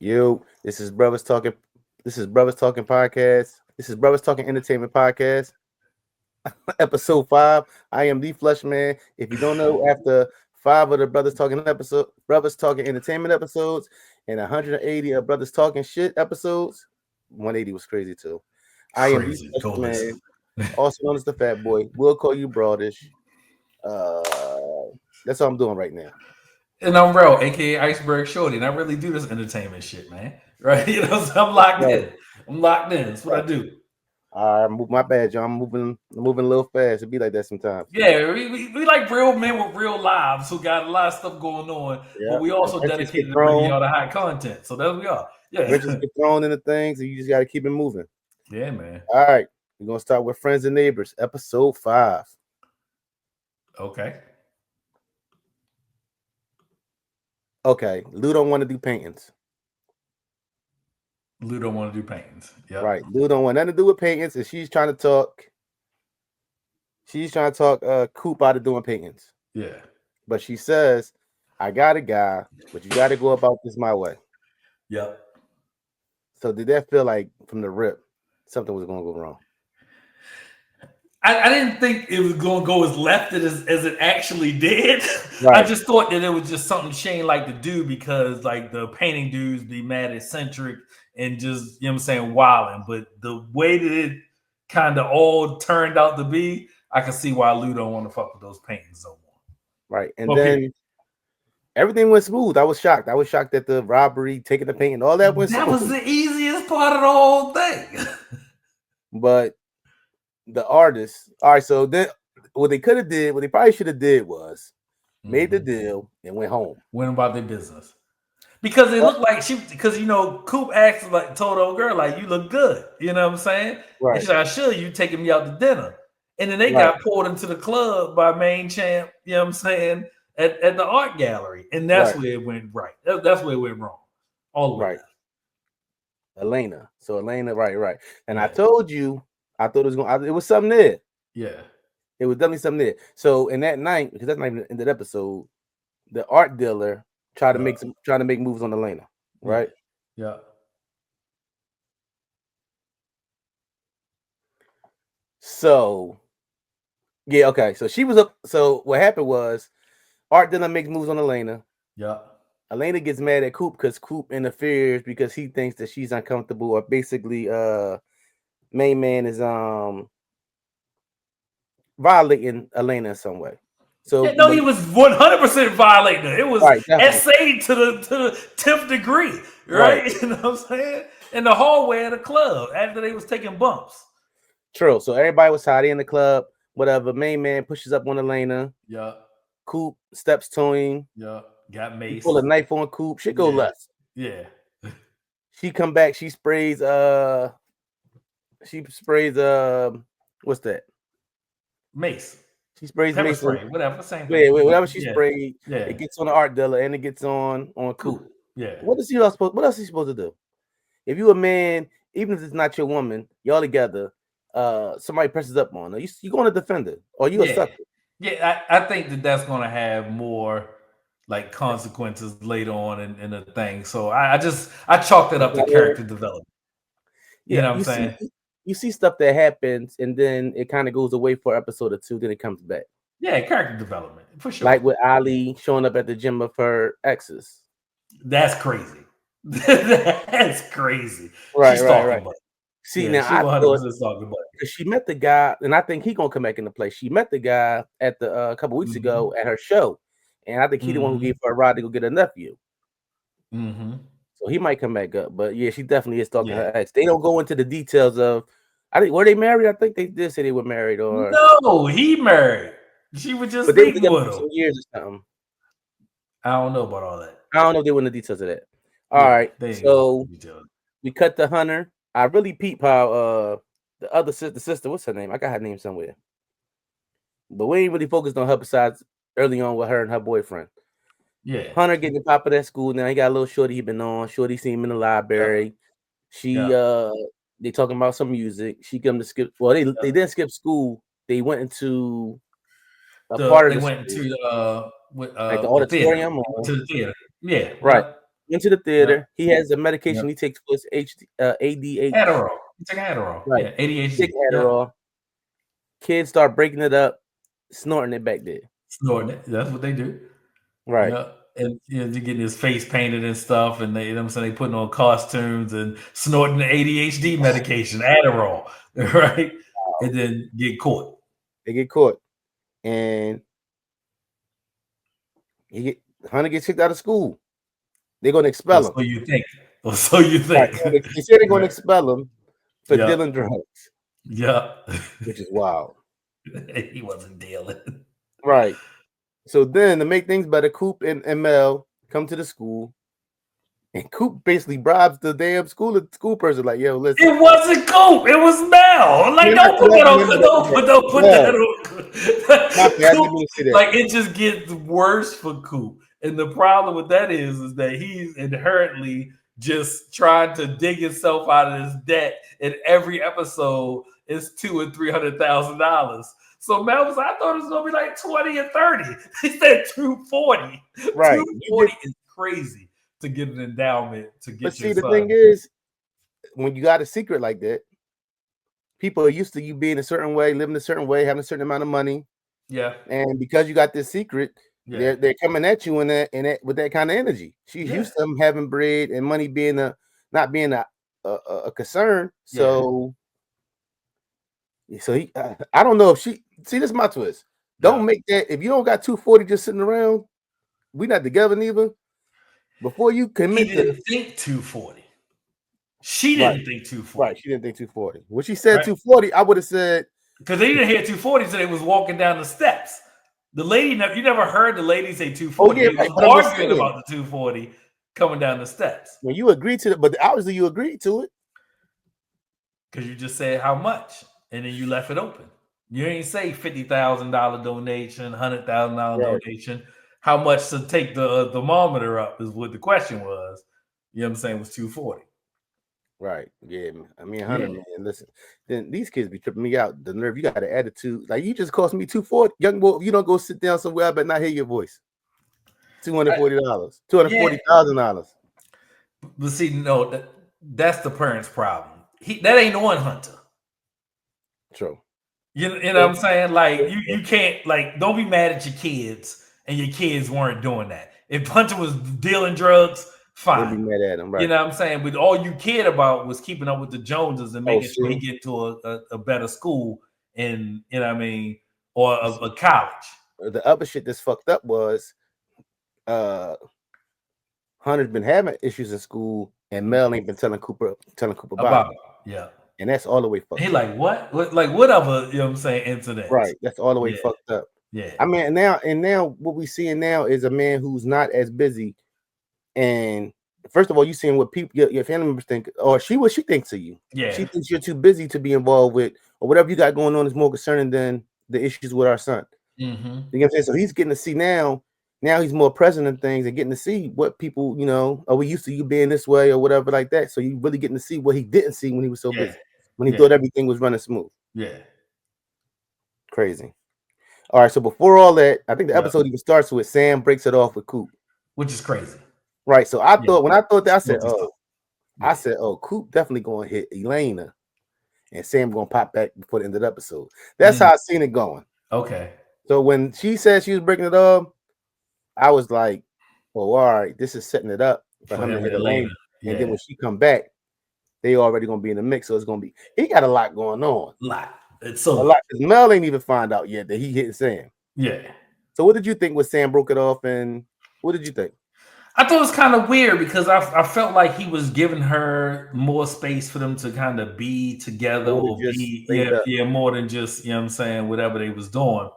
Yo, this is Brothers Talking. This is Brothers Talking Podcast. This is Brothers Talking Entertainment Podcast, episode 5. I am the Flush Man. If you don't know, after 5 of the Brothers Talking Entertainment episodes, and 180 of Brothers Talking Shit episodes, 180 was crazy too. I am the Crazy. Flush Go Man, listen. also known as the Fat Boy. We'll call you Broadish. Uh, that's what I'm doing right now. And I'm Rel, aka Iceberg Shorty, and I really do this entertainment shit, man. Right? So I'm locked Right. in. I'm locked in. That's what I do. I move my badge. I'm moving a little fast. It be like that sometimes. Yeah, we like real men with real lives who got a lot of stuff going on, Yeah. but we also Wrenches get dedicated to bringing thrown. y'all the high content. So there we are. Yeah. Wrenches get thrown into things, and you just got to keep it moving. Yeah, man. All right. We're going to start with Friends and Neighbors, episode 5. Okay. Okay. Lou don't want to do paintings. Lou don't want to do paintings. Yeah. Right. Lou don't want nothing to do with paintings, and she's trying to talk. Coop out of doing paintings. Yeah. But she says, I got a guy, but you got to go about this my way. Yep. So did that feel like from the rip something was going to go wrong? I didn't think it was going to go as left as it actually did. Right. I just thought that it was just something Shane liked to do because, like, the painting dudes be mad eccentric and just, you know what I'm saying, wilding. But the way that it kind of all turned out to be, I can see why Lou don't want to fuck with those paintings no more. Right. And then everything went smooth. I was shocked. I was shocked that the robbery, taking the painting, all that went smooth. That was the easiest part of the whole thing. But the artists, all right, so then what they probably should have did was made the deal and went home. Went about their business. Because it looked like Coop asked, like, told old girl, like, you look good. You know what I'm saying? Right. And she said, I should, you taking me out to dinner. And then they got pulled into the club by Main Champ, you know what I'm saying, at the art gallery. And that's where it went right. That's where it went wrong. All the way. Right. Elena. So Elena, right. And I told you, I thought it was something there. Yeah. It was definitely something there. So in that night, because that's not even the end of the episode, the art dealer trying to make moves on Elena, right? Yeah. So yeah, okay. So she was up. So what happened was art dealer makes moves on Elena. Yeah. Elena gets mad at Coop because Coop interferes because he thinks that she's uncomfortable, or basically main man is violating Elena in some way. So he was 100% violating her. It was essay to the 10th degree, right? You know what I'm saying? In the hallway of the club after they was taking bumps. True. So everybody was hiding in the club. Whatever. Main man pushes up on Elena. Yeah. Coop steps to him. Yeah. Got mace. Pull a knife on Coop. Shit go left. Yeah. She come back. She sprays. What's that? Mace. She sprays pepper mace. Spray, whatever. Same thing. Whatever she sprayed. Yeah. It gets on the art dealer and it gets on Coop. Yeah. What else is he supposed to do? If you a man, even if it's not your woman, y'all together. Somebody presses up on her. You going to defend her, or you a sucker? Yeah, I think that's going to have more like consequences later on in the thing. So I chalked it up to character development. You know what I'm saying? You see stuff that happens, and then it kind of goes away for episode or two, then it comes back. Yeah, character development for sure. Like with Ali showing up at the gym of her exes. That's crazy. That's crazy. Right. See, now I thought she met the guy, and I think he gonna come back into play. She met the guy at the a couple weeks ago at her show, and I think he the one who gave her a ride to go get her nephew. So he might come back up, but yeah, she definitely is talking to her ex. They don't go into the details of. I think were they married? I think they did say they were married, or no, he married. She was just dating with him for years or something. I don't know about all that. I don't know if they went into details of that. All right, so we cut to Hunter. I really peep how the other sister, what's her name? I got her name somewhere. But we ain't really focused on her besides early on with her and her boyfriend. Yeah. Hunter getting popular at school now. He got a little shorty he been on. Shorty seen him in the library. She they talking about some music. She come to skip. Well, they didn't skip school. They went into They went to like the auditorium to the theater. Yeah. Right. went to the theater. He has a medication he takes for his ADHD. Adderall. He took Adderall. Right. Yeah, ADHD. Take Adderall. Kids start breaking it up, snorting it back there. Snorting it. That's what they do. Right. Yeah. And you getting his face painted and stuff, and they, you know what I'm saying, they putting on costumes and snorting the ADHD medication, Adderall, right? Wow. And then get caught. They get caught, and Hunter gets kicked out of school. They're gonna expel him. So you think? So you think? Right. They said they're gonna expel him for dealing drugs. Yeah, which is wild. He wasn't dealing. Right. So then, to make things better, Coop and Mel come to the school, and Coop basically bribes the damn school person, like, "Yo, listen." It wasn't Coop. It was Mel. Like, don't put that on. Don't put that on. Like, it just gets worse for Coop, and the problem with that is that he's inherently just trying to dig himself out of his debt, and every episode is $200,000 and $300,000. So Mel was, I thought it was gonna be like 20 and 30. He said 240. Right. 240 is crazy to get an endowment to get. But see, the thing is, when you got a secret like that, people are used to you being a certain way, living a certain way, having a certain amount of money. Yeah. And because you got this secret, they're coming at you in that with that kind of energy. She's used to them having bread and money being not being a concern. So he, I don't know if she see this is my twist. Don't make that if you don't got 240 just sitting around, we not together neither. Before you commit, he didn't think 240. She didn't think 240. Right, she didn't think 240. When she said 240, I would have said because they didn't hear 240, so they was walking down the steps. The lady, you never heard the lady say 240. Oh, yeah, they was arguing about the 240 coming down the steps. When you agreed to it, but obviously you agreed to it because you just said how much. And then you left it open. You ain't say $50,000 donation, $100,000 donation. How much to take the thermometer up is what the question was. You know what I'm saying? Was 240. Right. Yeah. I mean, 100, man. Listen, then these kids be tripping me out. The nerve, you got an attitude. Like, you just cost me 240. Young boy, if you don't go sit down somewhere, I better not hear your voice. $240. $240,000. But see, no, that's the parents' problem. That ain't on Hunter. True. You know what I'm saying? Like, you can't, like, don't be mad at your kids and your kids weren't doing that. If Hunter was dealing drugs, fine. Don't be mad at him, right? You know what I'm saying? But all you cared about was keeping up with the Joneses and making sure he get to a better school and, you know what I mean, or a college. The other shit that's fucked up was Hunter's been having issues in school and Mel ain't been telling Cooper about it. Yeah. And that's all the way fucked up. He like, what? Like, whatever, you know what I'm saying, incident. Right. That's all the way fucked up. Yeah. I mean, now what we seeing now is a man who's not as busy. And first of all, you seeing what people, your family members think, or what she thinks of you. Yeah. She thinks you're too busy to be involved with, or whatever you got going on is more concerning than the issues with our son. Mm-hmm. You know what I'm saying? So he's getting to see now he's more present in things and getting to see what people, you know, are we used to you being this way or whatever like that. So you really getting to see what he didn't see when he was so busy. When he thought everything was running smooth. Yeah. Crazy. All right. So before all that, I think the episode even starts with Sam breaks it off with Coop. Which is crazy. Right. So I thought, when I thought that, I said, Coop definitely going to hit Elena and Sam going to pop back before the end of the episode. That's how I seen it going. Okay. So when she said she was breaking it off, I was like, well, all right, this is setting it up for him to hit Elena. And then when she come back, they already gonna be in the mix, so it's gonna be. He got a lot going on. It's so a lot. Mel ain't even find out yet that he hit Sam. Yeah. So what did you think when Sam broke it off, and what did you think? I thought it was kind of weird because I felt like he was giving her more space for them to kind of be together or be more than just, you know what I'm saying, whatever they was doing.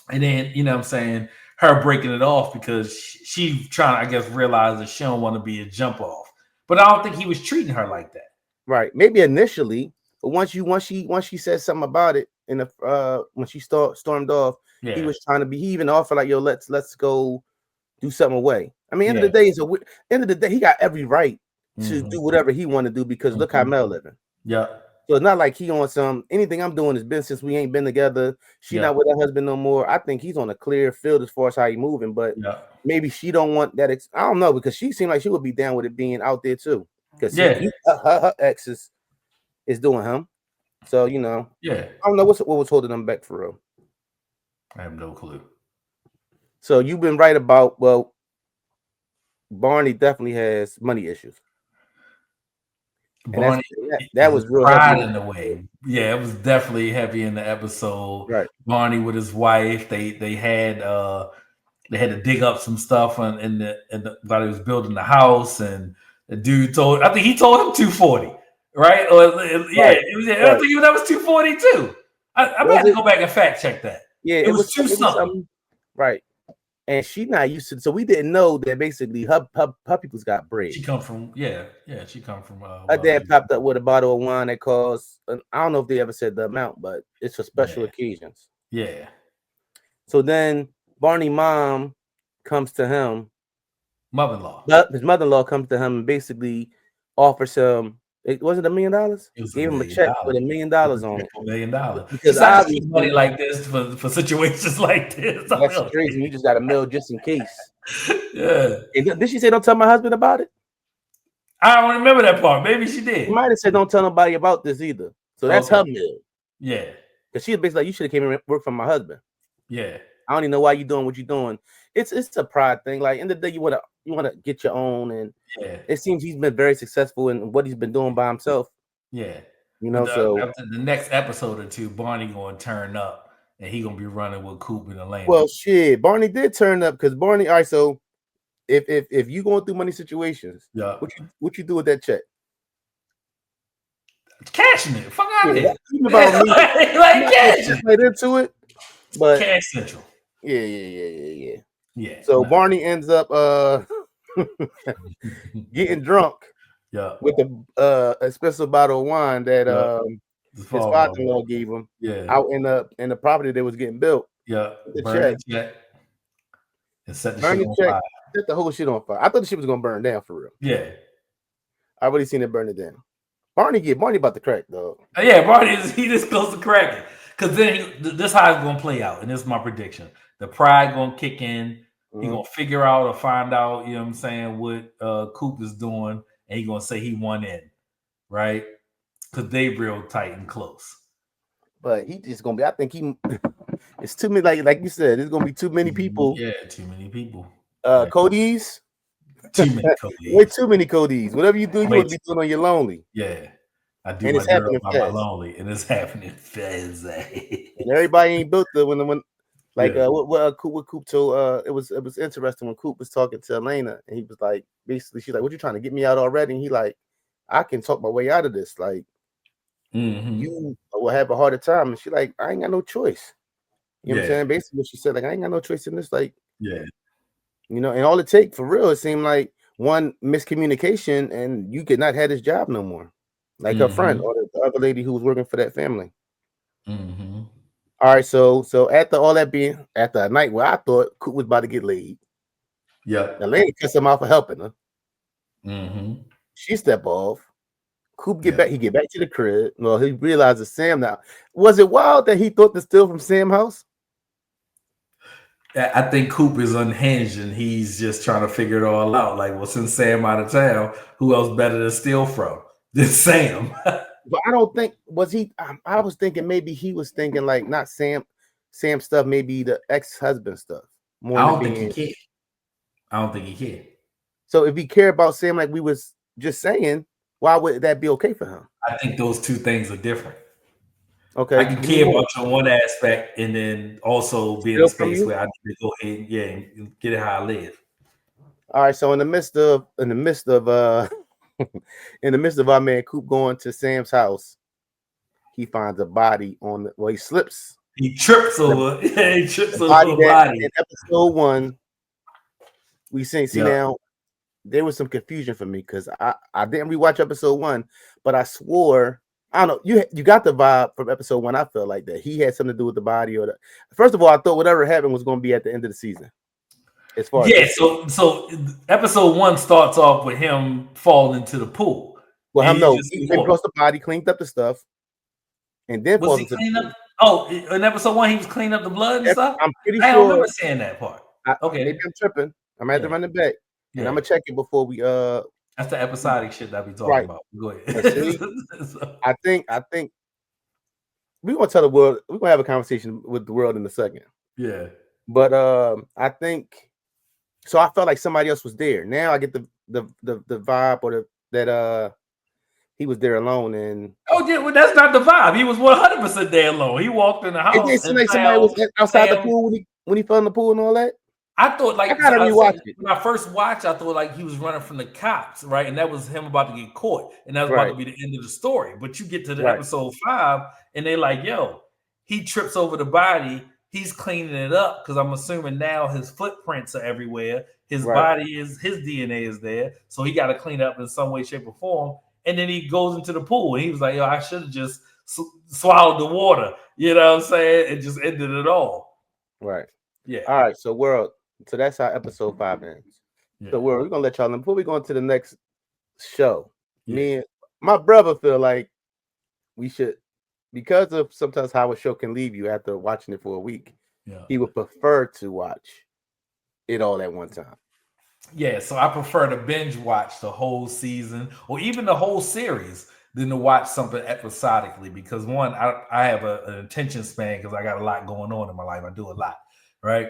And then, you know what I'm saying, her breaking it off because she trying to, I guess, realize that she don't want to be a jump off. But I don't think he was treating her like that. Right. Maybe initially, but once she said something about it in the when she stormed off, he was trying to be. He even offered like, "Yo, let's go do something away." I mean, end of the day, he got every right to do whatever he want to do because look how Mel living. Yeah. So it's not like he on some anything I'm doing has been since we ain't been together. She not with her husband no more. I think he's on a clear field as far as how he moving, but maybe she don't want that. I don't know, because she seemed like she would be down with it being out there too. Because her ex is doing him. So I don't know what was holding them back for real. I have no clue. So you've been right about, well, Barney definitely has money issues. Barney, that was real heavy in a way. Yeah, it was definitely heavy in the episode. Right. Barney with his wife, they had to dig up some stuff while he was building the house, and the dude told him 240, right? Or I think that was 240 too. I might have to go back and fact check that. Yeah, it was two something. Right. And she not used to, so we didn't know that basically her people's got bread. She come from she come from her dad popped up with a bottle of wine that costs, I don't know if they ever said the amount, but it's for special occasions. Yeah. So then Barney mom comes to him, mother-in-law. His mother-in-law comes to him and basically offers him, it wasn't $1 million. Gave him a check with $1 million on it. $1 million. Because I keep money like this for situations like this. That's crazy. You just got $1 million just in case. Yeah. And did she say don't tell my husband about it? I don't remember that part. Maybe she did. She might have said don't tell nobody about this either. So that's her million. Yeah. Because she was basically like, you should have came and worked for my husband. Yeah. I don't even know why you're doing what you're doing. It's a pride thing. Like, in the day, you want to get your own, and it seems he's been very successful in what he's been doing by himself. Yeah. So after the next episode or two, Barney gonna turn up and he gonna be running with Coop and Elena. Well, shit, Barney did turn up because Barney. All right, so if you going through money situations, what you do with that check? Cashing it. Fuck out here. Like cash. Right into it, but Cash Central. Yeah. So Barney ends up getting drunk. Yeah. With a expensive bottle of wine that his father-in-law gave him. Yeah. Out in the property that was getting built. Yeah. The check. And set the shit on fire. Set the whole shit on fire. I thought the shit was gonna burn down for real. Yeah. I already seen it burn it down. Barney about to crack, though. Yeah, Barney he just close to cracking. Because then this how it's gonna play out, and this is my prediction. The pride gonna kick in. He gonna figure out or find out, you know what I'm saying, what Coop is doing, and he gonna say he won in, right? Because they real tight and close. But he just gonna be. I think it's too many. Like you said, there's gonna be too many people. Yeah, too many people. Cody's. Too many Cody's. Way too many Cody's. Whatever you do, you want to be doing on your lonely. Yeah. I do, and my girl by my lonely, and it's happening fast. And everybody ain't built the when. Like what Coop told it was interesting when Coop was talking to Elena, and he was like, basically she's like, what you trying to get me out already? And he like, I can talk my way out of this. Like you will have a harder time. And she like, I ain't got no choice. You know what I'm saying? Basically what she said, like, I ain't got no choice in this. Like, and all it take for real, it seemed like one miscommunication and you could not have this job no more. Like her friend or the other lady who was working for that family. All right, so after all that being after a night where I thought Coop was about to get laid, the lady cussed him out for helping her. She stepped off. Coop get back. He get back to the crib. Well, he realizes Sam now. Was it wild that he thought to steal from Sam's house? I think Coop is unhinged and he's just trying to figure it all out. Like, well, since Sam out of town, who else better to steal from than Sam? But I don't think was he. I was thinking maybe he was thinking like not Sam stuff, maybe the ex-husband stuff. More I don't think he can. I don't think he can. So if he cared about Sam, like we was just saying, why would that be okay for him? I think those two things are different. Okay, I can care about you on one aspect, and then also be in a space where I need to go ahead and get it how I live. All right. So in the midst of in the midst of our man Coop going to Sam's house, he finds a body on the. Well, he slips. He trips over. He trips over the body. In episode 1, we see now there was some confusion for me because I didn't rewatch episode 1, but I swore I don't know. You got the vibe from episode 1. I felt like that he had something to do with the body or the. First of all, I thought whatever happened was going to be at the end of the season. As far as so episode 1 starts off with him falling into the pool. Well, he lost the body, cleaned up the stuff. and then Was falls he into the cleaning pool. up? Oh, in episode 1, he was cleaning up the blood and stuff. I'm pretty I don't sure. remember seeing that part. Okay, Maybe I'm tripping. I'm gonna have to Yeah. run it back, and I'm gonna check it before we. That's the episodic shit that I be talking Right. about. Go But ahead. see, I think we're gonna tell the world. We're gonna have a conversation with the world in a second. Yeah. But I think so. I felt like somebody else was there. Now I get the vibe or that he was there alone, and Oh yeah, well that's not the vibe. He was 100% there alone. He walked in the it did house seem and like somebody was outside the Sam. pool when he fell in the pool and all that. I thought I like gotta rewatch it. when I first watched, I thought like he was running from the cops, right? And that was him about to get caught, and that was about Right. to be the end of the story. But you get to the Right. episode 5, and they're like, "Yo, he trips over the body. He's cleaning it up because I'm assuming now his footprints are everywhere. His Right. body his DNA is there, so he got to clean up in some way, shape, or form." And then he goes into the pool, and he was like, "Yo, I should have just swallowed the water." You know what I'm saying? It just ended it all. Right. Yeah. All right. So world. So that's how episode 5 ends. Yeah. So we're gonna let y'all know before we go into the next show. Me and my brother feel like we should, because of sometimes how a show can leave you after watching it for a week. Yeah. He would prefer to watch it all at one time. Yeah, so I prefer to binge watch the whole season or even the whole series than to watch something episodically because one, I have an attention span because I got a lot going on in my life. I do a lot, right?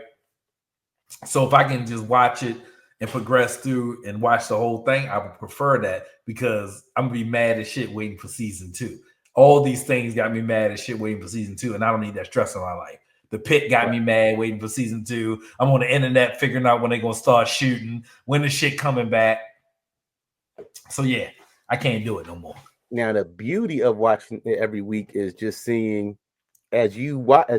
So if I can just watch it and progress through and watch the whole thing, I would prefer that because I'm gonna be mad as shit waiting for season 2. All these things got me mad as shit waiting for season 2, and I don't need that stress in my life. The Pit got me mad waiting for season 2. I'm on the internet figuring out when they're gonna start shooting, when the shit coming back. So yeah, I can't do it no more. Now the beauty of watching it every week is just seeing as you watch,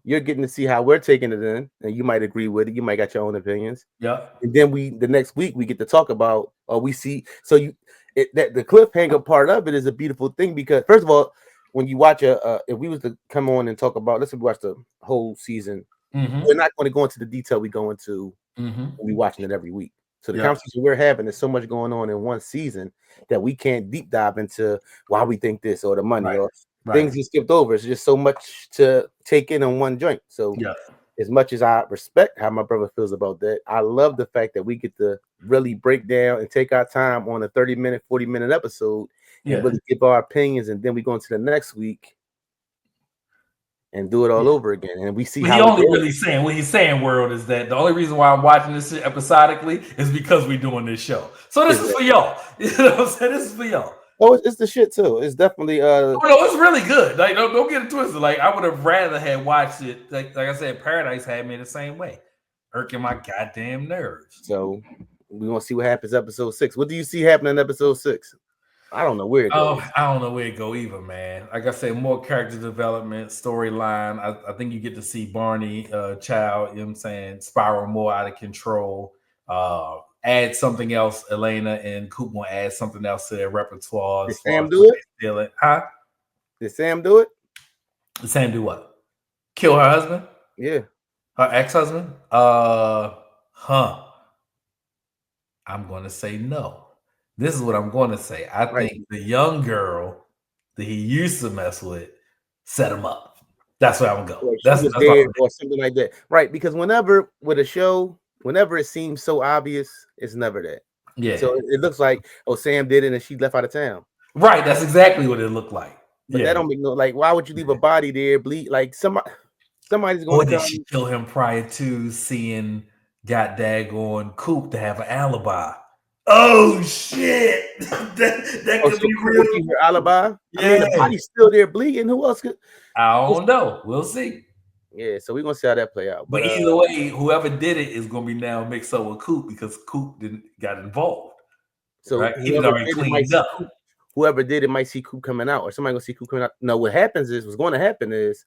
you're getting to see how we're taking it in, and you might agree with it. You might got your own opinions. Yeah. And then the next week we get to talk about, or we see. So that the cliffhanger part of it is a beautiful thing because first of all, when you watch if we was to come on and talk about, let's say we watch the whole season, we're not going to go into the detail we go into when we watching it every week. So the conversation we're having is so much going on in one season that we can't deep dive into why we think this or the money or things you skipped over. It's just so much to take in one joint. So as much as I respect how my brother feels about that, I love the fact that we get to really break down and take our time on a 30-minute, 40-minute episode and really give our opinions, and then we go into the next week and do it all over again. And we see how what he's saying, world, is that the only reason why I'm watching this shit episodically is because we're doing this show. So this is for y'all. You know what I'm saying? This is for y'all. Oh, it's the shit too. It's definitely no, it's really good. Like don't get it twisted. Like I would have rather had watched it. Like I said, Paradise had me the same way, irking my goddamn nerves. So we gonna see what happens episode 6. What do you see happening in episode 6? I don't know where it goes. I don't know where it go either, man. Like I said, more character development, storyline. I think you get to see Barney, child, you know what I'm saying, spiral more out of control. Add something else. Elena and Coop will add something else to their repertoire. Did Sam do it? Steal it, huh? Did Sam do it? Did Sam do what? Kill her husband? Yeah. Her ex-husband? I'm gonna say no. This is what I'm going to say. I think the young girl that he used to mess with set him up. That's where I'm going. That's dead or something like that. Right. Because whenever with a show, whenever it seems so obvious, it's never that. Yeah. So it looks like, oh, Sam did it and she left out of town. Right. That's exactly what it looked like. But that don't make no, like, why would you leave a body there bleed? Like somebody's going to she kill him prior to seeing got daggone Coop to have an alibi. Oh shit! that could be real. Her alibi. Yeah, I mean, the body's still there bleeding. Who else could? I don't know. We'll see. Yeah, so we're gonna see how that play out. But either way, whoever did it is gonna be now mixed up with Coop because Coop got involved. So he was already cleaned up. Whoever did it might see Coop coming out, or somebody gonna see Coop coming out. No, what's going to happen is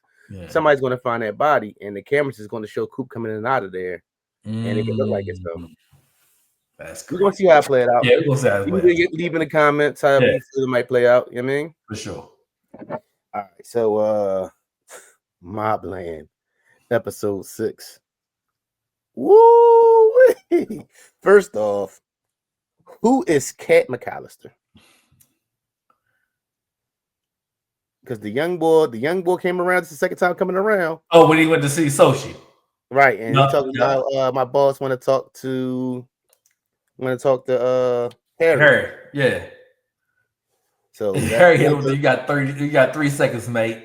somebody's gonna find that body, and the cameras is gonna show Coop coming in and out of there, and it can look like it. So. That's we're gonna see how it played out. Yeah, we're gonna see how it played out. Leave in the comments how you feel it might play out. You know what I mean? For sure. All right, so Mobland, episode 6. Woo! First off, who is Kat McAllister? because the young boy came around. It's the second time coming around. Oh, when he went to see Sochi. Right, and he talking about my boss want to talk to Harry. Yeah. So Harry hit him. You got 3 seconds, mate.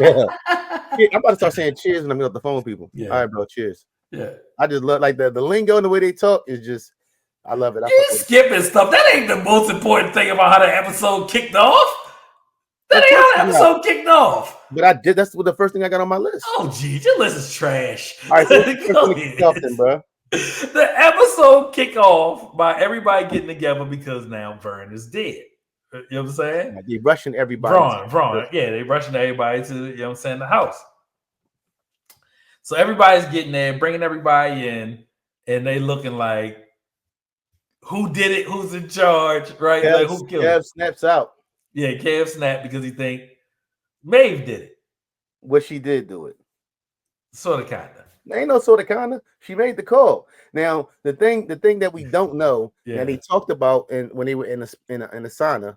Yeah, I'm about to start saying cheers when I'm on the phone with people. Yeah. All right, bro, cheers. Yeah. I just love like the lingo and the way they talk is just I love it. You skipping stuff. That ain't the most important thing about how the episode kicked off. That ain't how the episode kicked off. But I did. That's the first thing I got on my list. Oh, geez, your list is trash. All right, so something, bro. The episode kick off by everybody getting together because now Vern is dead. You know what I'm saying? They rushing everybody. Vern. Yeah, they rushing everybody to, you know what I'm saying, the house. So everybody's getting there, bringing everybody in, and they looking like, who did it? Who's in charge? Right? Like, who killed him? Kev snaps out. Yeah, Kev snapped because he think Maeve did it. Well, she did do it. Sort of, kind of. Ain't no sort of, kind of. She made the call. Now, the thing that we don't know, and they talked about, when they were in a sauna,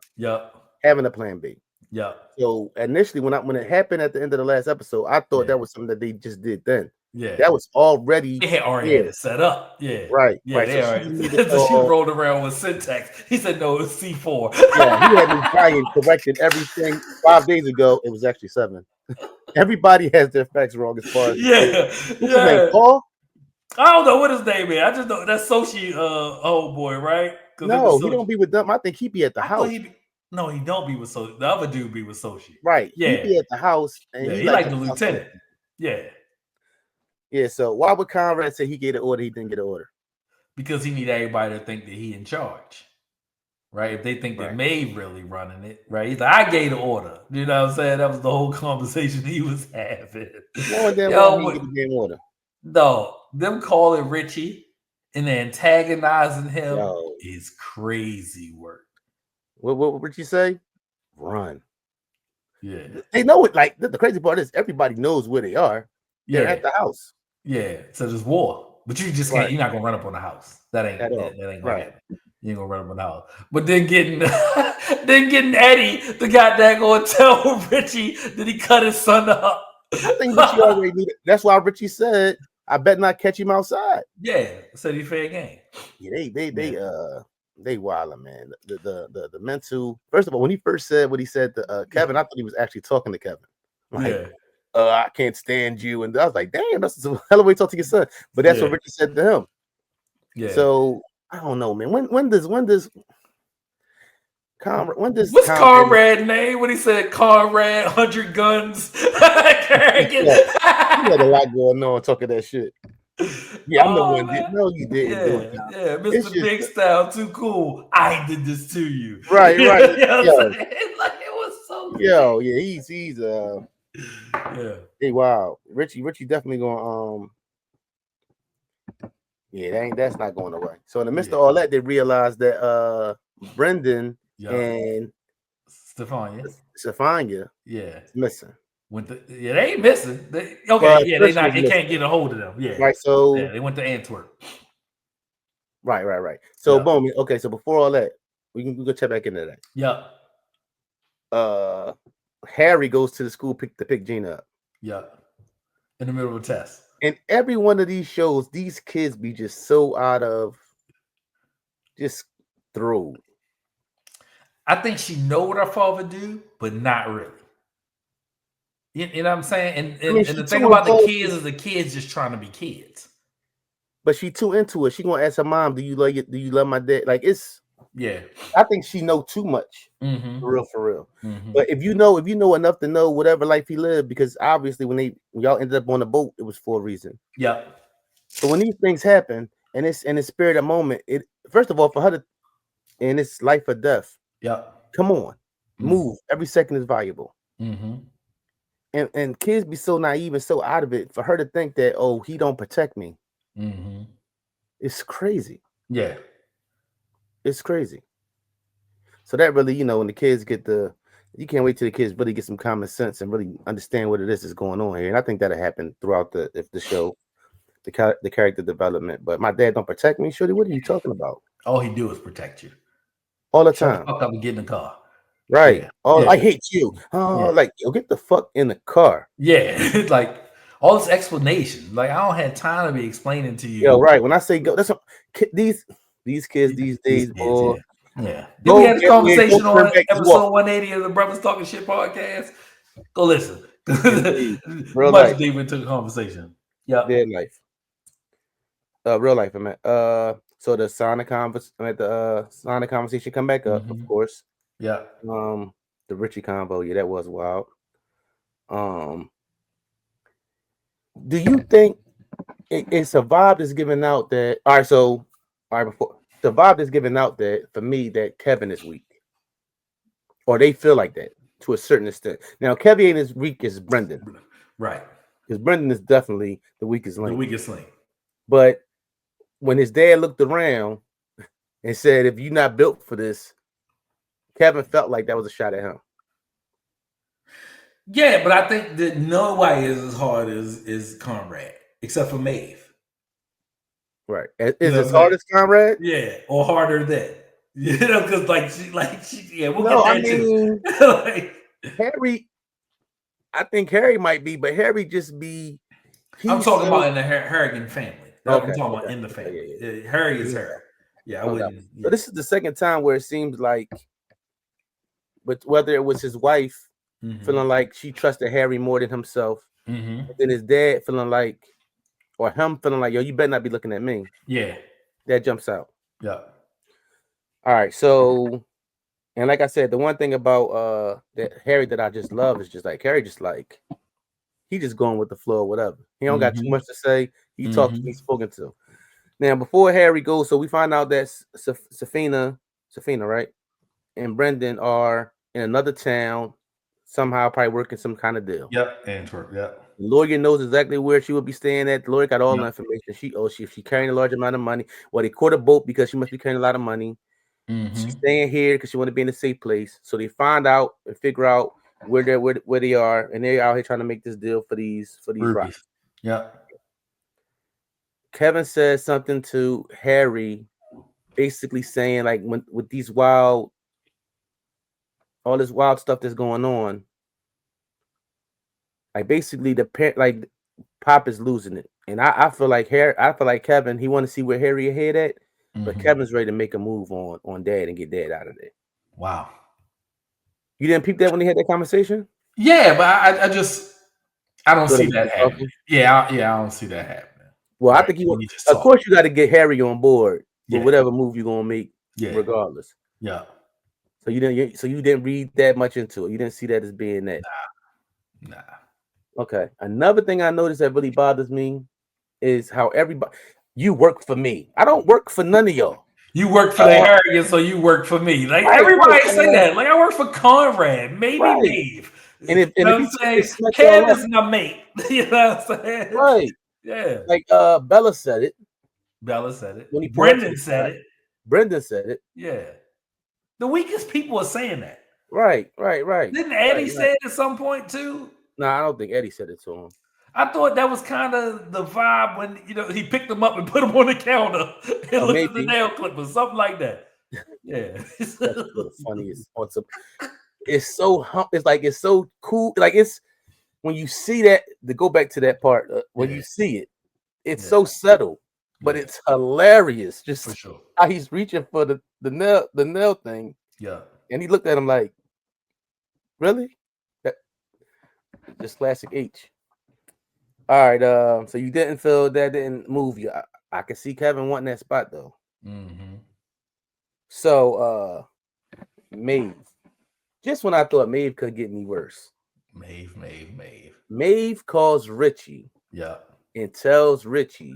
having a plan B. Yeah. So initially, when it happened at the end of the last episode, I thought that was something that they just did then. Yeah, that was already. They had already had it set up. Yeah, right. Yeah, right. They so already. She rolled around with syntax. He said no, it's C4. Yeah, he had me crying, corrected everything 5 days ago. It was actually 7. Everybody has their facts wrong as far as What's his name? Paul? I don't know what his name is. I just know that's Sochi old boy, right? No, he don't be with them. I think he be at the house. No, he don't be with Sochi. The other dude be with Sochi. Right. Yeah. He be at the house and he like the lieutenant. Yeah. Yeah, so why would Conrad say he gave an order, he didn't get an order? Because he need everybody to think that he in charge. Right? If they think that Maeve really running it, right? He's like, I gave the order. You know what I'm saying? That was the whole conversation he was having. No, he get the damn order. No, them calling Richie and antagonizing him is crazy work. What Richie say? Run. Yeah. They know it. Like the crazy part is everybody knows where they are. They're at the house. Yeah. So there's war. But you just can't, you're not gonna run up on the house. That ain't gonna happen. You ain't gonna run up on the house. But then getting Eddie, the guy that gonna tell Richie that he cut his son up. I think Richie already knew that. That's why Richie said, I bet not catch him outside. Yeah, said he fair game. Yeah, they wildin', man. The mental. First of all, when he first said what he said to Kevin, I thought he was actually talking to Kevin. Like, I can't stand you, and I was like, damn, that's a hell of a way to talk to your son. But that's what Richie said to him. Yeah. So I don't know, man. When does what's Conrad name? When he said Conrad 100 guns. He had a lot going on talking that shit. Yeah, I'm the one. No, you didn't. Yeah, Mr. Big Style, too cool. I did this to you. Right. You know what I'm saying? Like, it was so good. Yeah, he's Hey, wow. Richie definitely going that's not going away. So in the midst of all that, they realized that Brendan and Stefania is missing. They ain't missing. They can't get a hold of them. Yeah. Right. So they went to Antwerp. Right. So boom. Okay, so before all that, we can go check back into that. Yeah. Harry goes to the school to pick Gina up. Yeah. In the middle of a test. And every one of these shows, these kids be just so out of just through. I think she know what her father do, but not really. You know what I'm saying? And the thing about the kids is the kids just trying to be kids. But she too into it. She gonna ask her mom, "Do you love my dad?" Like it's I think she know too much. For real. But if you know enough to know whatever life he lived, because obviously when y'all ended up on the boat, it was for a reason. Yeah. So when these things happen, and it's in the spirit of the moment, it first of all for her to, and it's life or death. Yeah. Come on, move. Every second is valuable. And kids be so naive and so out of it for her to think that he don't protect me. It's crazy. Yeah. It's crazy. So that really, when the kids you can't wait till the kids really get some common sense and really understand what it is that's going on here. And I think that'll happen throughout the show, the character development. But my dad don't protect me. Shorty, what are you talking about? All he do is protect you. All the time. Fuck up and get in the car. Right. Yeah, Oh, yeah, I hate you. Oh, yeah, like yo, get the fuck in the car. yeah. Like all this explanation. Like I don't have time to be explaining to Yo, you right. When I say go, that's what, these kids these these days, kids. boy. Yeah, yeah. Then we Go had the get where go conversation turn on back, just walk. episode 180 of the Brothers Talking Shit podcast. Go listen. Indeed. Real Much life. deeper into the conversation. Yep. Dead life. Real life, I mean. So the Sonic conversation come back up, of Mm-hmm. course. Yeah. The Richie combo, yeah, that was wild. Do you think it's a vibe that's giving out that all right, before the vibe is giving out that for me that Kevin is weak. Or they feel like that to a certain extent. Now Kevin ain't as weak as Brendan. Right. Because Brendan is definitely the weakest The link. weakest link. But when his dad looked around and said, if you're not built for this, Kevin felt like that was a shot at him. Yeah, but I think that nobody is as hard as Conrad, except for Maeve. Right. You Is know his what I'm saying? hardest Conrad? Yeah, or harder than. You know, because yeah, we'll No, get I that too. mean Like, Harry, I think Harry might be, but Harry just be I'm he's talking so about in the Harrigan family. I'm talking about in the family. yeah. Harry is Harry. Yeah, I No doubt. wouldn't. So Yeah. this is the second time where it seems like, but whether it was his wife feeling like she trusted Harry more than himself, Mm-hmm. then his dad feeling like, or him feeling like, yo, you better not be looking at me. Yeah. That jumps out. Yeah. All right, so and like I said, the one thing about that Harry that I just love is just like Harry, just like he just going with the flow or whatever. He don't got too much to say. He talks to me spoken to. Now before Harry goes, so we find out that Safina, right, and Brendan are in another town, somehow probably working some kind of deal. Yep. Antwerp. Yep. The lawyer knows exactly where she would be staying at. The lawyer got all the Yep. information. She carrying a large amount of money. Well, they caught a boat because she must be carrying a lot of money. She's staying here because she want to be in a safe place. So they find out and figure out where they are, and they're out here trying to make this deal for these rocks. Yep. Kevin says something to Harry, basically saying like with these all this wild stuff that's going on, like basically like Pop is losing it, and I feel like Kevin, he want to see where Harry head at, but Kevin's ready to make a move on Dad and get Dad out of there. Wow. You didn't peep that when they had that conversation? Yeah, but I don't see that happening. Talking? Yeah, I don't see that happening. Well, Right. I think of course you got to get Harry on board for whatever move you're gonna make, regardless. Yeah. So you didn't read that much into it. You didn't see that as being that. Nah. Okay. Another thing I noticed that really bothers me is how you work for me. I don't work for none of y'all. You work for the Harrigan, so you work for me. Like everybody say that. Like I work for Conrad, maybe Maeve. And if I'm saying, Kev is my mate. You know what I'm saying? Right. Yeah. Like Bella said it. When Brendan said it. Brendan said it. Yeah. The weakest people are saying that. Right. Didn't Eddie say it at some point too? No, I don't think Eddie said it to him. I thought that was kind of the vibe when he picked them up and put them on the counter and looked at the nail clippers, something like that. Yeah, that's the funniest. It's so cool. Like it's when you see that. To go back to that part, when you see it, it's so subtle, but it's hilarious. Just for sure. How he's reaching for the nail thing. Yeah, and he looked at him like, really? That just classic H. All right, so you didn't feel that didn't move you. I can see Kevin wanting that spot though. So Maeve. Just when I thought Maeve could get any worse. Maeve calls Richie. Yeah. And tells Richie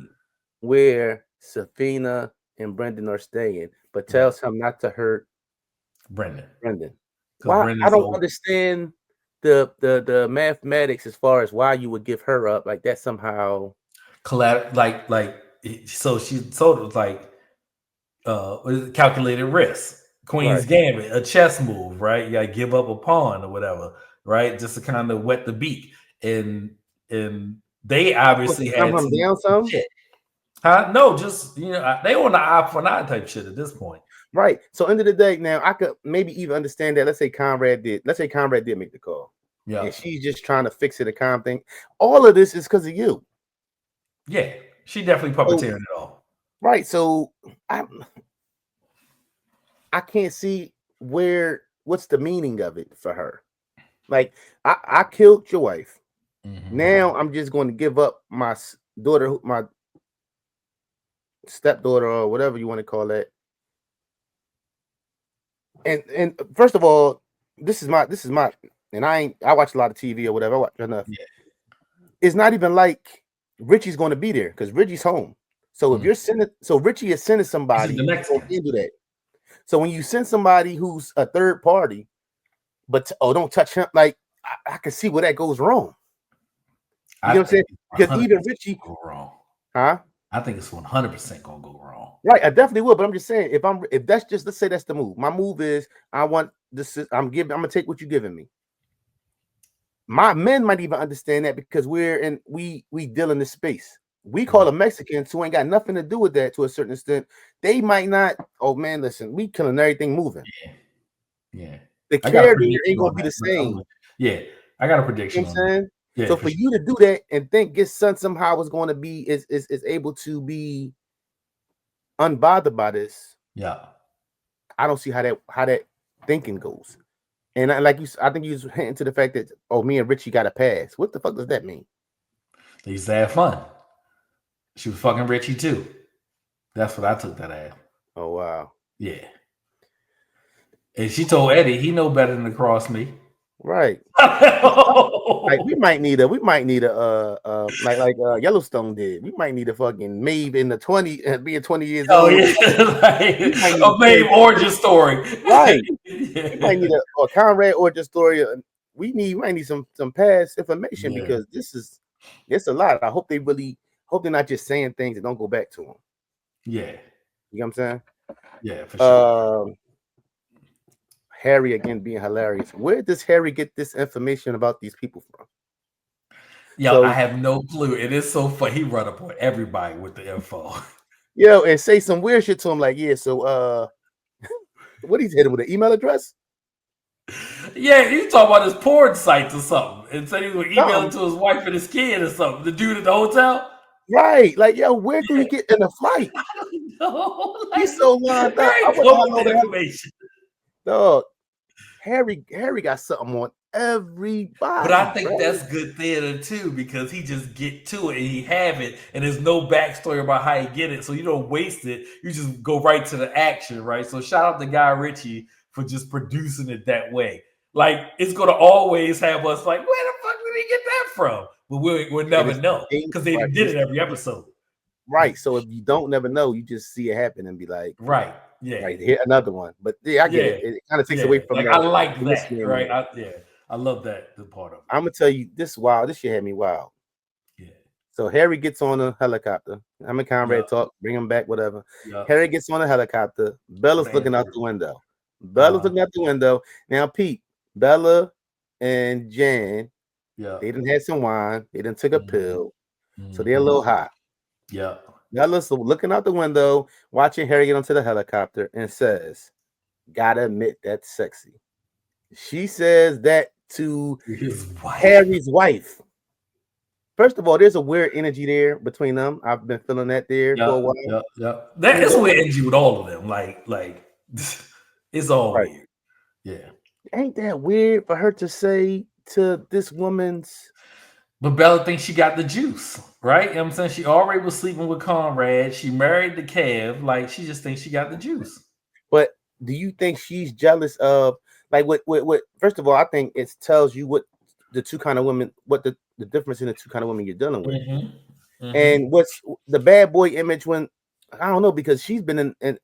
where Safina and Brendan are staying, but tells him not to hurt Brendan. Why? I don't understand the mathematics as far as why you would give her up like that somehow. So she sort of like calculated risk. Queen's Gambit, a chess move, right? You gotta give up a pawn or whatever, right? Just to kind of wet the beak. And they obviously had some down some shit. No, just they on the eye for an eye type shit at this point. Right. So end of the day, now I could maybe even understand that. Let's say Conrad did make the call. Yeah. And she's just trying to fix it, a calm thing. All of this is because of you. Yeah. She definitely puppeteering it all. Right. So I can't see what's the meaning of it for her. Like I killed your wife. Mm-hmm. Now I'm just going to give up my daughter, my stepdaughter, or whatever you want to call that. And first of all, this is my and I watch a lot of TV or whatever. I watch enough. Yeah. It's not even like Richie's going to be there because Richie's home. So if you're sending, so Richie is sending somebody the next one. Do that. So when you send somebody who's a third party, but don't touch him, like I can see where that goes wrong. You know what I'm saying? Because even Richie go wrong. Huh? I think it's 100% gonna go wrong. Right, I definitely would, but I'm just saying, if that's just, let's say that's the move. My move is I want this. I'm gonna take what you're giving me. My men might even understand that because we deal in this space. We call them Mexicans who ain't got nothing to do with that to a certain extent. They might not. Oh man, listen, we killing everything moving. Yeah. The character ain't gonna be the same. Yeah, I got a prediction. You know what I'm saying? Yeah, so for you to do that and think his son somehow is going to be is able to be unbothered by this. Yeah, I don't see how that thinking goes. And I think you was hinting to the fact that me and Richie got a pass. What the fuck does that mean? They used to have fun. She was fucking Richie too. That's what I took that as. Oh wow. Yeah. And she told Eddie he know better than to cross me. Right. Like we might need a like Yellowstone did. We might need a fucking Maeve in the 20 years old. Oh yeah, a Maeve origin story. Right. We might need a Conrad origin story. We might need some past information because it's a lot. I hope they're not just saying things that don't go back to them. Yeah. You know what I'm saying? Yeah, for sure. Harry again being hilarious. Where does Harry get this information about these people from? Yo, I have no clue. It is so funny. He run up on everybody with the info. Yo, and say some weird shit to him like, yeah, so what he's hitting with an email address? Yeah, he's talking about his porn sites or something. And said he was emailing to his wife and his kid or something. The dude at the hotel? Right. Like, yo, where do he get in a flight? I don't know. Like, he's so lined up. I want to know the information. Dog, Harry got something on everybody. But I think that's good theater too, because he just get to it and he have it, and there's no backstory about how he get it, so you don't waste it. You just go right to the action, right? So shout out to Guy Ritchie for just producing it that way. Like it's gonna always have us like, where the fuck did he get that from? But we'll never know because they did it every episode. Right. So if you don't never know, you just see it happen and be like, right. Yeah. Right. Here another one. But yeah, I get it. It kind of takes away from I like that. Right. I love that the part of it. I'm gonna tell you this shit had me wild. Yeah. So Harry gets on a helicopter. I'm a Conrad talk, bring him back, whatever. Harry gets on a helicopter. Bella's looking out the window. Looking out the window. Now, Pete, Bella and Jan, they done had some wine. They done took a pill. So they're a little hot. Yeah. Bella's looking out the window, watching Harry get onto the helicopter and says, gotta admit, that's sexy. She says that to Harry's wife. First of all, there's a weird energy there between them. I've been feeling that there for a while. Yeah. That is weird energy with all of them. Like it's all weird. Yeah. Ain't that weird for her to say to this woman's? But Bella thinks she got the juice, right? You know what I'm saying? She already was sleeping with Conrad. She married the Kev. Like, she just thinks she got the juice. But do you think she's jealous of, like, what first of all, I think it tells you what the two kind of women, what the difference in the two kind of women you're dealing with. And what's the bad boy image when, I don't know, because she's been in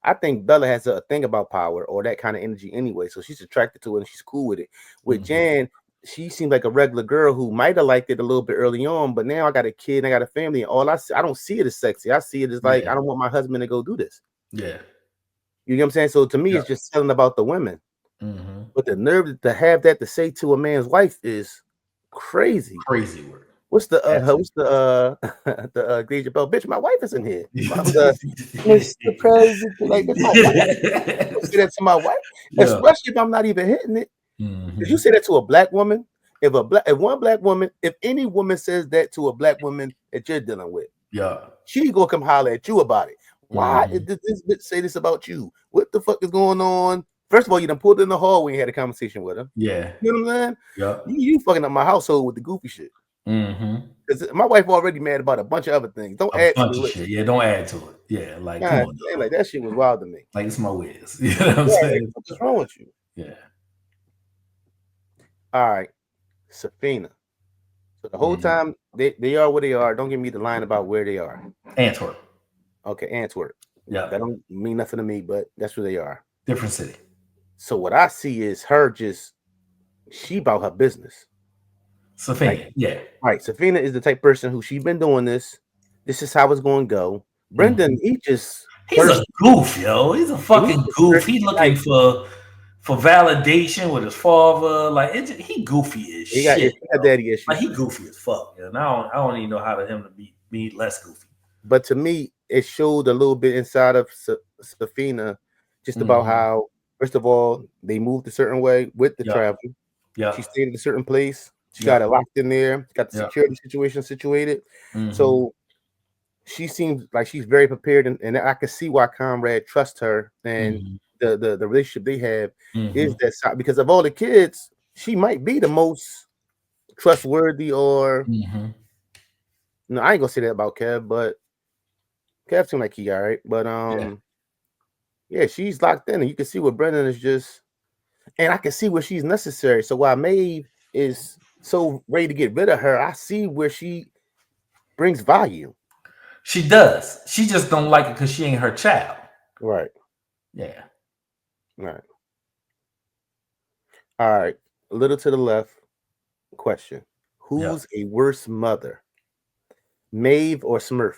I think Bella has a thing about power or that kind of energy anyway. So she's attracted to it and she's cool with it. With Jan, she seems like a regular girl who might have liked it a little bit early on, but now I got a kid and I got a family, and all I don't see it as sexy. I see it as like, I don't want my husband to go do this. Yeah. You know what I'm saying? So to me, it's just telling about the women. But the nerve to have that to say to a man's wife is crazy. Crazy word. What's the the Deja Bell? Bitch, my wife is in here. Mr. President, like that's my wife. You say that to my wife, especially if I'm not even hitting it. If you say that to a black woman, if any woman says that to a black woman that you're dealing with, she gonna come holler at you about it. Why did this bitch say this about you? What the fuck is going on? First of all, you done pulled in the hallway and had a conversation with her. Yeah. You know what I'm saying? Yeah. You fucking up my household with the goofy shit. Because my wife already mad about a bunch of other things. Don't add to the list. Shit. Yeah, don't add to it. Yeah, like God, come on, man, like that shit was wild to me. Like it's my whiz. You know what I'm saying? What's wrong with you? Yeah. All right, Safina. So the whole time they are where they are. Don't give me the line about where they are. Antwerp. Okay, Antwerp. Yeah. That don't mean nothing to me, but that's where they are. Different city. So what I see is her she about her business. Safina, yeah. Right. Safina is the type of person who she been doing this. This is how it's going to go. Brendan, he's a goof, yo. He's a fucking goof. He's looking for validation with his father. Like he goofy as shit. He got daddy issues. Like he goofy as fuck. And I don't even know how to him to be less goofy. But to me, it showed a little bit inside of Safina, just about how, first of all, they moved a certain way with the travel. Yeah. She stayed in a certain place. She got it locked in there. Got the security situation situated. So she seems like she's very prepared, and I can see why Conrad trusts her, and the relationship they have is that because of all the kids, she might be the most trustworthy. Or no, I ain't gonna say that about Kev, but Kev seemed like he all right. But yeah, she's locked in, and you can see what Brendan is just, and I can see where she's necessary. So while Maeve is so ready to get rid of her, I see where she brings value. She does. She just don't like it because she ain't her child. Right. Yeah. Right. All right. A little to the left. Question: who's a worse mother, Maeve or Smurf?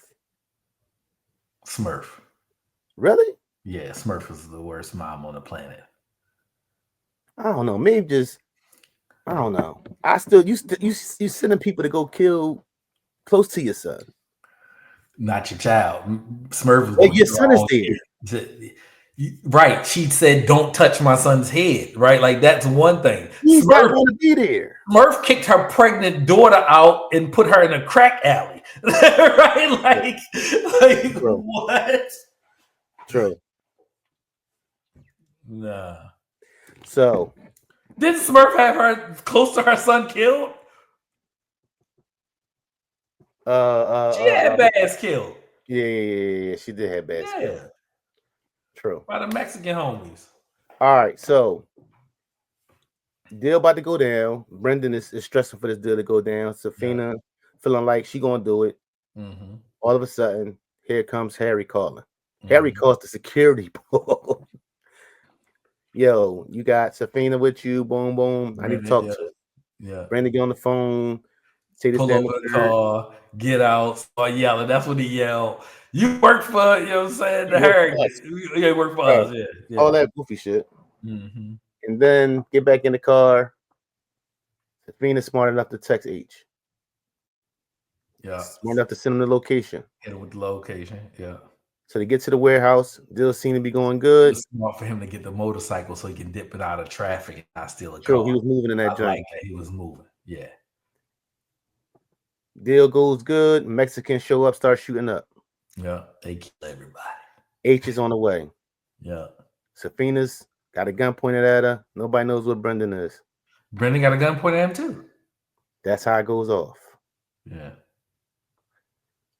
Smurf. Really? Yeah, Smurf is the worst mom on the planet. I don't know. Maeve just, I don't know. I still you sending people to go kill close to your son. Not your child. Smurf is like your son is there. Right. She said, don't touch my son's head. Right. Like that's one thing. He's not going to be there. Smurf kicked her pregnant daughter out and put her in a crack alley. Right. Like True. What? True. Nah. So did Smurf have her close to her son killed? She had Bass killed. Yeah. She did have Bass killed. True. By the Mexican homies. All right, so deal about to go down. Brendan is stressing for this deal to go down. Safina feeling like she gonna do it. All of a sudden, here comes Harry calling. Harry calls the security board. Yo, you got Safina with you. Boom, boom. I need to talk to her. Yeah. Brendan get on the phone. Say this, pull over the car, get out, start yelling. That's what he yelled. You work for, you know what I'm saying, the Hurricanes. You work for us, yeah. All that goofy shit. And then get back in the car. Safina's smart enough to text H. Yeah. Smart enough to send him the location. Hit him with the location, yeah. So they get to the warehouse. Deal seemed to be going good. It was smart for him to get the motorcycle so he can dip it out of traffic and not steal a True, car. he was moving in that joint. Like that. He was moving, yeah. Deal goes good. Mexicans show up, start shooting up. Yeah, they kill everybody. H is on the way. Yeah. Safina's got a gun pointed at her. Nobody knows what Brendan is. Brendan got a gun pointed at him too. That's how it goes off. Yeah.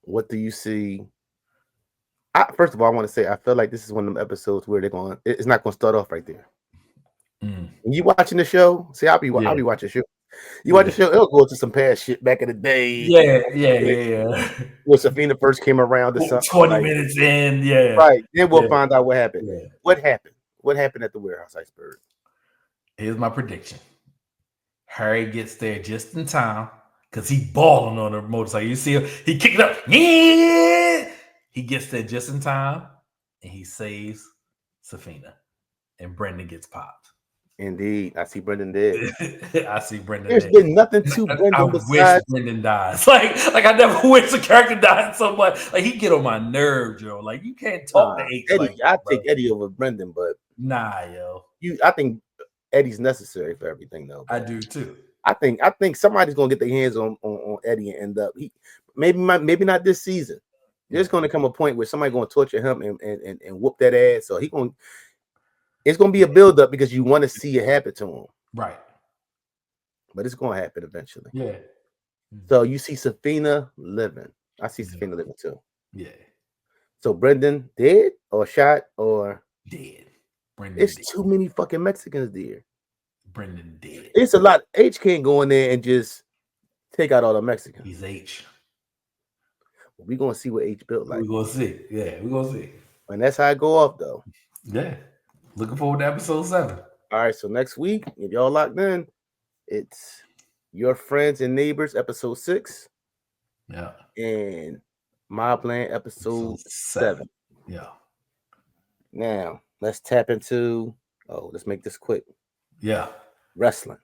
What do you see? First of all, I want to say I feel like this is one of them episodes where it's not going to start off right there. When you watching the show, see, I'll be watching the show. You watch the show, it'll go to some past shit back in the day. Yeah. When Safina first came around or something. 20 minutes in, yeah. Right. Then we'll find out what happened. Yeah. What happened? What happened at the warehouse iceberg? Here's my prediction. Harry gets there just in time because he balling on the motorcycle. You see him, he kicked it up. Yeah. He gets there just in time and he saves Safina. And Brendan gets popped. Indeed, I see Brendan dead. I see Brendan There's dead. been nothing to I Brendan wish besides Brendan dies. Like I never wish a character died so much. Like he get on my nerve, Joe. Like you can't talk to H Eddie. like I that, bro. take Eddie over Brendan, but Nah, yo. I think Eddie's necessary for everything, though. I do too. I think somebody's gonna get their hands on Eddie and end up maybe not this season. There's gonna come a point where somebody's gonna torture him and whoop that ass. So it's gonna be a build up because you want to see it happen to him. Right. But it's gonna happen eventually. Yeah. So you see Safina living. I see Safina living too. Yeah. So Brendan dead or shot or dead. Brendan it's dead. too many fucking Mexicans there. Brendan dead. It's a lot. H can't go in there and just take out all the Mexicans. He's H. We're gonna see what H built like. We're gonna see. Yeah, we're gonna see. And that's how I go off though. Yeah. Looking forward to episode 7. All right, so next week, if y'all locked in, it's Your Friends and Neighbors, episode 6. Yeah. And Mobland, episode 7. Yeah. Now, let's tap into, let's make this quick. Yeah. Wrestling.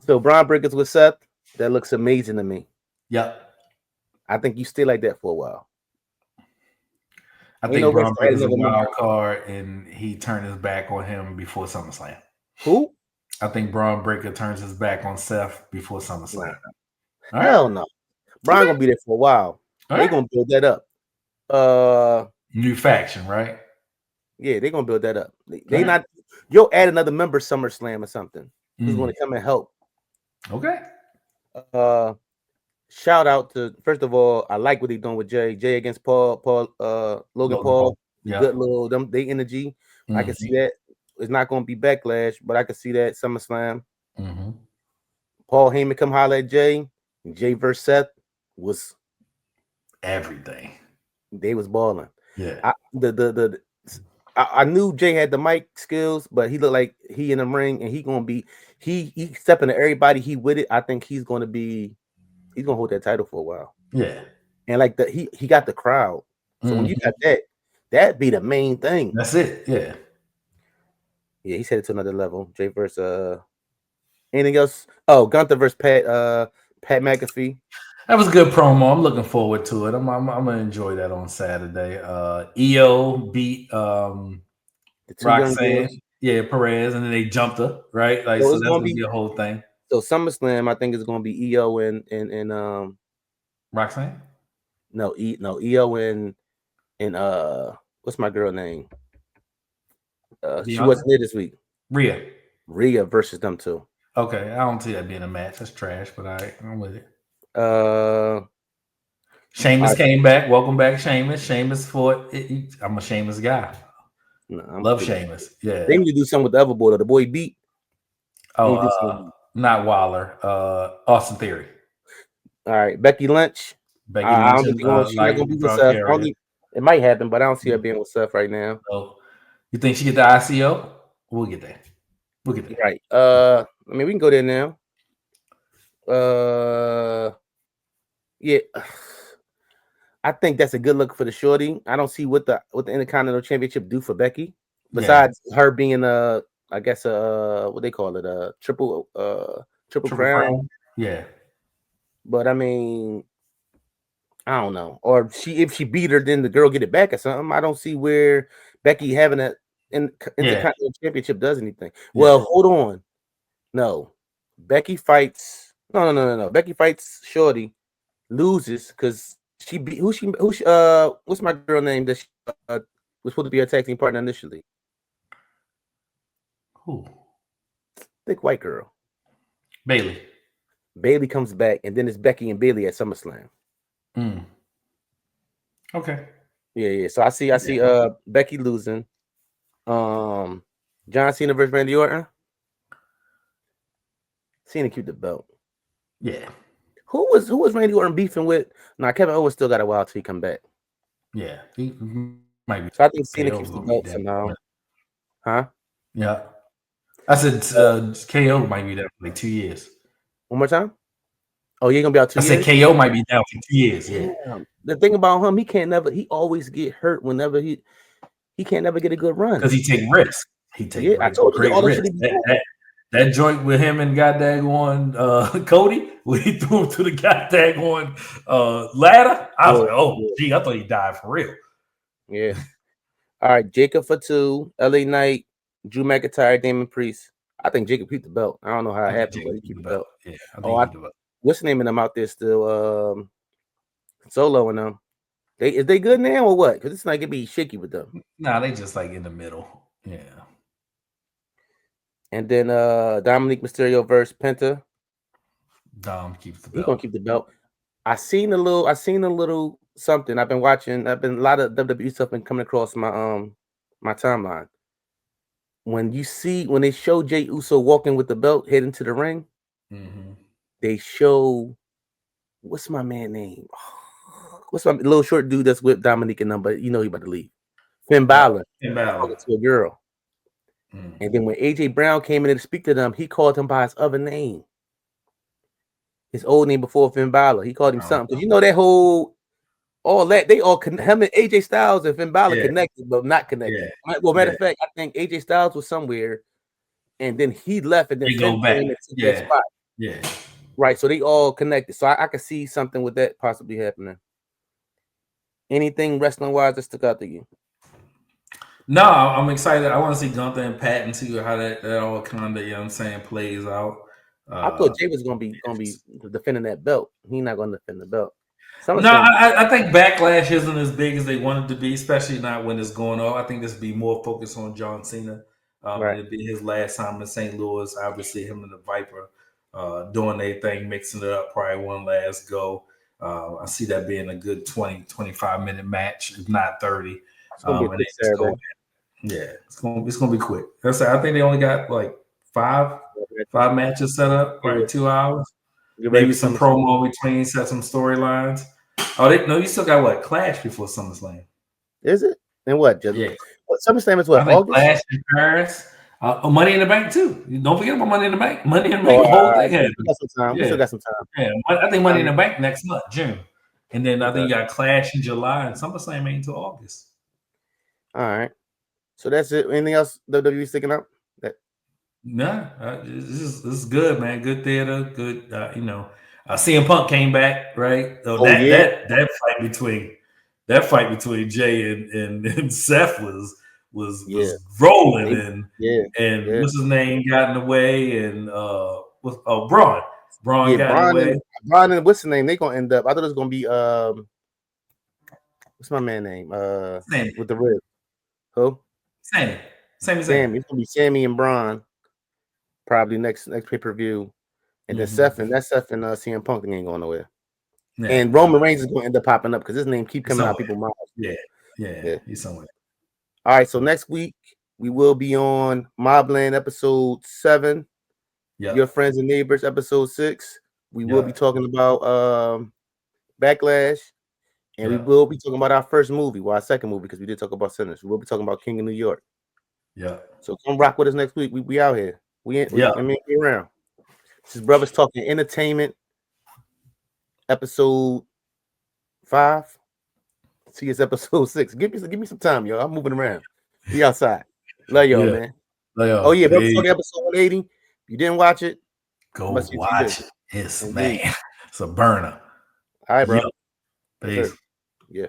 So, Braun Breakers with Seth, that looks amazing to me. Yep. I think you stay like that for a while. I think Braun Breakers is a wild card, and he turned his back on him before SummerSlam. Who? I think Braun Breaker turns his back on Seth before SummerSlam. Right. Hell no. Braun gonna be there for a while. They're gonna build that up. New faction, right? Yeah, they're gonna build that up. They not. You'll add another member SummerSlam or something. Who's gonna come and help? Okay. Shout out to, first of all, I like what they're doing with Jay. Jay against Logan Paul. Yeah. Good little they energy. I can see that. It's not gonna be Backlash, but I can see that SummerSlam. Paul Heyman come holler at Jay. Jay versus Seth was everything. They was balling. Yeah. I knew Jay had the mic skills, but he looked like he in the ring and he gonna be he stepping to everybody. He with it. I think he's gonna hold that title for a while. Yeah. And like he got the crowd. So when you got that be the main thing. That's it. Yeah. Yeah, he's headed to another level. Jay versus anything else? Oh, Gunther versus Pat McAfee. That was a good promo. I'm looking forward to it. I'm gonna enjoy that on Saturday. EO beat Roxanne, Perez, and then they jumped her, right? Like so that's gonna be a whole thing. So SummerSlam, I think, is gonna be EO and Roxanne. No, EO and what's my girl name? She wasn't there this week. Rhea versus them two. Okay, I don't see that being a match. That's trash, but I'm with it. Sheamus came back. Welcome back, Sheamus. Sheamus fought. I'm a Sheamus guy. No, love Sheamus. Yeah, they need to do something with the other boy. The boy beat. Not Waller. Austin Theory. All right, Becky Lynch. I don't think she's not gonna be with Seth. It might happen, but I don't see her being with Seth right now. Oh, you think she get the ICO? We'll get there. Right. I mean, we can go there now. Yeah. I think that's a good look for the shorty. I don't see what the Intercontinental Championship do for Becky, besides her being what they call it, triple crown. Yeah. But I mean, I don't know. Or if she beat her, then the girl get it back or something. I don't see where Becky having an Intercontinental Championship does anything. Yeah. Well, hold on. No. Becky fights. No. Becky fights Shorty, loses because she beat what's my girl name that she, was supposed to be her tag team partner initially? Who? Thick white girl. Bailey. Bailey comes back, and then it's Becky and Bailey at SummerSlam. Okay. Yeah. So I see Becky losing. John Cena versus Randy Orton. Cena keep the belt. Yeah. Who was Randy Orton beefing with? Nah, Kevin Owens still got a while till he come back. Yeah. He might be. So I think Cena keeps the belt somehow. Huh? Yeah. I said KO might be there for like 2 years. One more time? Oh, you ain't gonna be out 2 years? I said KO might be down for 2 years. Yeah. The thing about him, he always get hurt whenever he can't never get a good run. Because he take risks. He take Yeah, I told you great all that risks. shit he be That joint with him and goddamn on Cody, when he threw him to the goddamn on ladder, I was like, oh, gee, I thought he died for real. Yeah. All right, Jacob for 2, LA Knight, Drew McIntyre, Damon Priest. I think Jacob keep the belt. I don't know how it happened, but he keep the belt. Yeah, I think he keep the belt. What's the name of them out there still? Solo and them. Is they good now or what? Because it's not gonna be shaky with them. Nah, they just like in the middle. Yeah. And then Dominic Mysterio versus Penta. Dom keeps the belt. He's gonna keep the belt. I seen a little something. I've been watching. A lot of WWE stuff been coming across my my timeline. When they show Jey Uso walking with the belt heading to the ring, they show what's my man name? What's my little short dude that's with Dominic and them, but you know he about to leave. Finn Balor. Talking to a girl. And then when AJ Brown came in to speak to them, he called him by his other name. His old name before Finn Balor. He called him something. Because you know that whole all that they all him and AJ Styles and Finn Balor connected, but not connected. Well, matter of fact, I think AJ Styles was somewhere, and then he left, and then Finn came and took that spot. Yeah. Right. So they all connected. So I could see something with that possibly happening. Anything wrestling wise that stuck out to you? No, I'm excited. I want to see Gunther and Pat and see how that all kind of, you know what I'm saying, plays out. I thought Jay was gonna be defending that belt. He's not gonna defend the belt. I think Backlash isn't as big as they wanted to be, especially not when it's going on. I think this would be more focused on John Cena. It'd be his last time in St. Louis. Obviously, him and the Viper doing their thing, mixing it up, probably one last go. I see that being a good 20, 25-minute match, if not 30. It's gonna be quick. I think they only got like five matches set up, right? 2 hours. Maybe some promo between, set some storylines. You still got what? Clash before SummerSlam. Is it? And what? SummerSlam is what? August? Clash in Paris. Money in the Bank too. Don't forget about Money in the Bank. Money in the Bank, the whole thing. We still got some time. Yeah, I think Money in the Bank next month, June, and then I think you got Clash in July, and SummerSlam ain't until August. All right. So that's it. Anything else WWE sticking up? No, this is good, man. Good theater. Good. CM Punk came back, right? That fight between Jay and Seth was rolling, and what's his name got in the way, and Braun. Braun got in the way. Braun and what's his name? They gonna end up. I thought it was gonna be what's my man name? With the rib. Who? Sammy. It's gonna be Sammy and Braun. Probably next pay-per-view. And then Seth and CM Punk ain't going nowhere. Yeah. And Roman Reigns is going to end up popping up because his name keep coming out people's mouths. Yeah, he's somewhere. All right, so next week we will be on Mobland episode 7. Your Friends and Neighbors episode 6. We will be talking about Backlash, and we will be talking about our first movie, our second movie, because we did talk about Sinners. We will be talking about King of New York. Yeah. So come rock with us next week. We out here. We around. This is Brothers Talking Entertainment, episode 5. See, it's episode 6. Give me some time, yo. I'm moving around. Be outside. Love y'all, man. Love y'all. Oh yeah, Brothers Talking episode 180. If you didn't watch it, go watch it. It's a burner. All right, bro. Peace. Yeah.